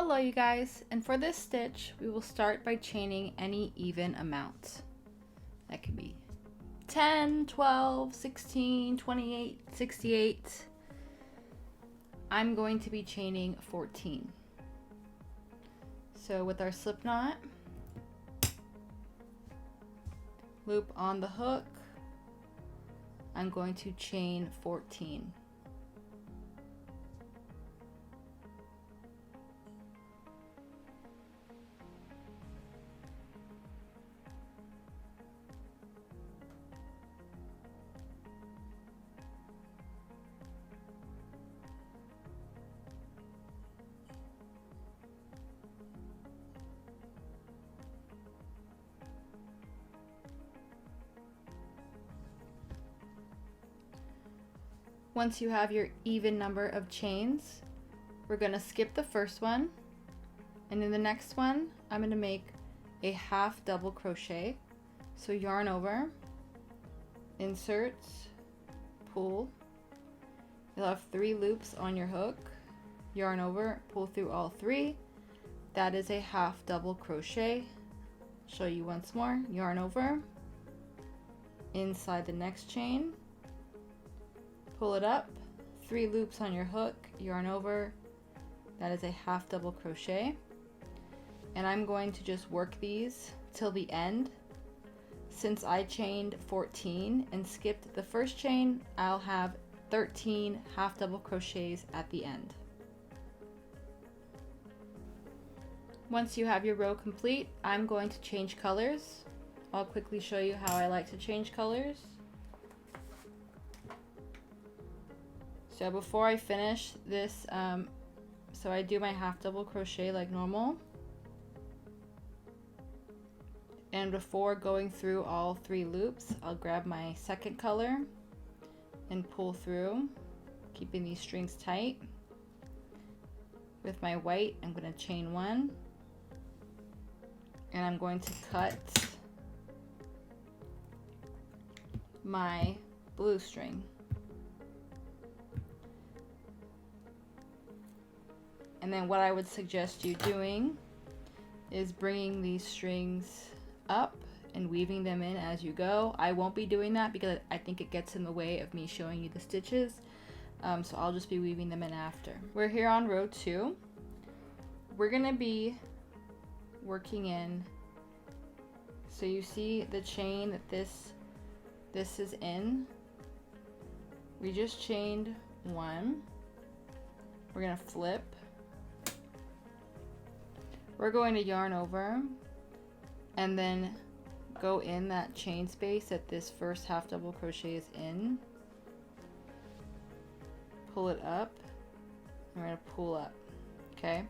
Hello you guys, and for this stitch we will start by chaining any even amount. That could be 10, 12, 16, 28, 68. I'm going to be chaining 14. So with our slip knot, loop on the hook, I'm going to chain 14. Once you have your even number of chains, we're going to skip the first one, and in the next one I'm going to make a half double crochet. So yarn over, insert, pull. You'll have 3 loops on your hook, yarn over, pull through all 3. That is a half double crochet. Show you once more. Yarn over, inside the next chain, pull it up, 3 loops on your hook, yarn over. That is a half double crochet. And I'm going to just work these till the end. Since I chained 14 and skipped the first chain, I'll have 13 half double crochets at the end. Once you have your row complete, I'm going to change colors. I'll quickly show you how I like to change colors. So before I finish this, so I do my half double crochet like normal. And before going through all 3 loops, I'll grab my second color and pull through, keeping these strings tight. With my white, I'm going to chain 1, and I'm going to cut my blue string. And then what I would suggest you doing is bringing these strings up and weaving them in as you go. I won't be doing that because I think it gets in the way of me showing you the stitches. So I'll just be weaving them in after. We're here on row 2. We're gonna be working in, so you see the chain that this is in. We just chained 1. We're gonna flip. We're going to yarn over and then go in that chain space that this first half double crochet is in. Pull it up. We're going to pull up. Okay.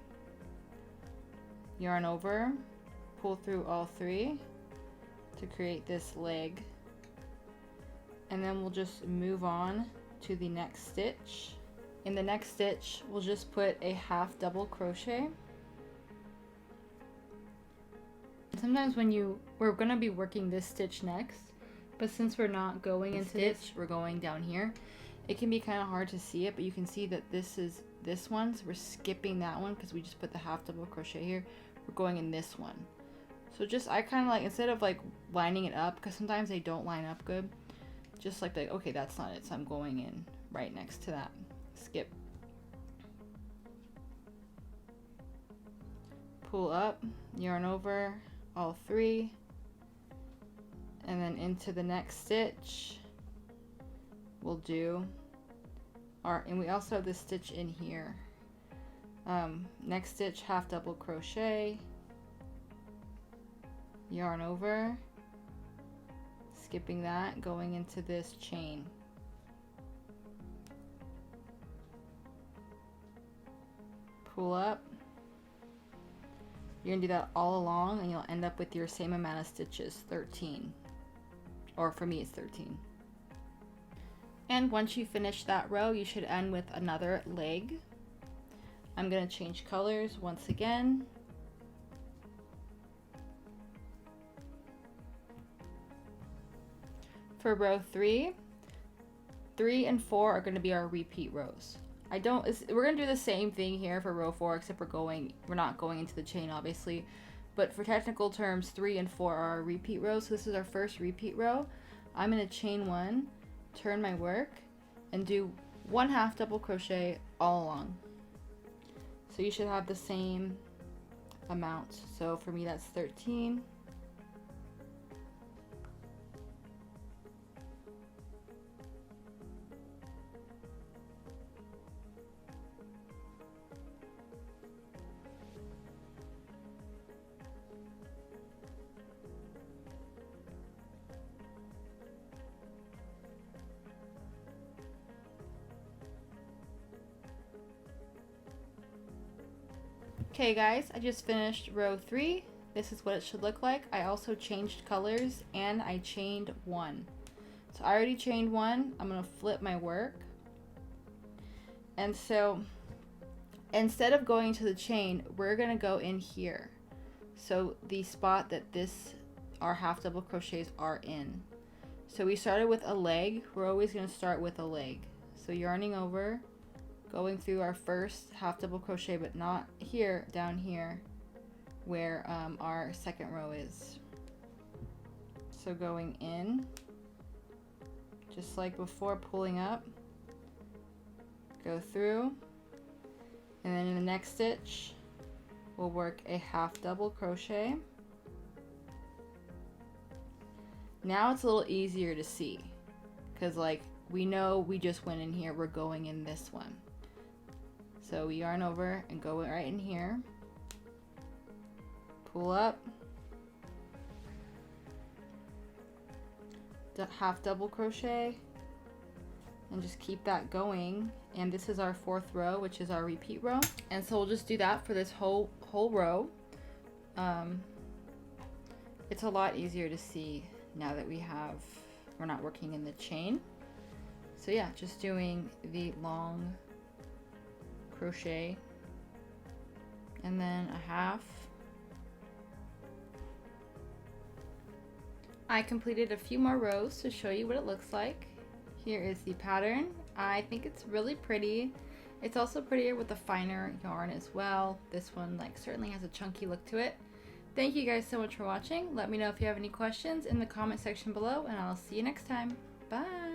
Yarn over, pull through all 3 to create this leg. And then we'll just move on to the next stitch. In the next stitch, we'll just put a half double crochet. Sometimes we're going to be working this stitch next, but since we're not going into this, we're going down here. It can be kind of hard to see it, but you can see that this is this one, so we're skipping that one because we just put the half double crochet here. We're going in this one. So just, I kind of like, instead of like lining it up, because sometimes they don't line up good, just like, okay, that's not it, so I'm going in right next to that. Skip. Pull up, yarn over all 3, and then into the next stitch we'll do our, and we also have this stitch in here. Next stitch, half double crochet, yarn over, skipping that, going into this chain. Pull up. You're gonna do that all along and you'll end up with your same amount of stitches, 13. Or for me it's 13. And once you finish that row, you should end with another leg. I'm gonna change colors once again. For row 3, 3 and 4 are gonna be our repeat rows. We're gonna do the same thing here for row 4, except we're not going into the chain, obviously. But for technical terms, 3 and 4 are our repeat rows. So this is our first repeat row. I'm gonna chain 1, turn my work, and do 1 half double crochet all along. So you should have the same amount. So for me, that's 13. Okay guys, I just finished row 3. This is what it should look like. I also changed colors and I chained 1. So I already chained 1. I'm gonna flip my work. And so instead of going to the chain, we're gonna go in here. So the spot that our half double crochets are in. So we started with a leg. We're always gonna start with a leg. So yarning over, going through our first half double crochet, but not here, down here where our second row is. So going in, just like before, pulling up, go through, and then in the next stitch we'll work a half double crochet. Now it's a little easier to see because like we know we just went in here, we're going in this one. So we yarn over and go right in here, pull up, half double crochet, and just keep that going. And this is our 4th row, which is our repeat row. And so we'll just do that for this whole row. It's a lot easier to see now that we're not working in the chain. So yeah, just doing the long crochet and then a half. I completed a few more rows to show you what it looks like. Here is the pattern. I think it's really pretty. It's also prettier with a finer yarn as well. This one certainly has a chunky look to it. Thank you guys so much for watching. Let me know if you have any questions in the comment section below, and I'll see you next time. Bye!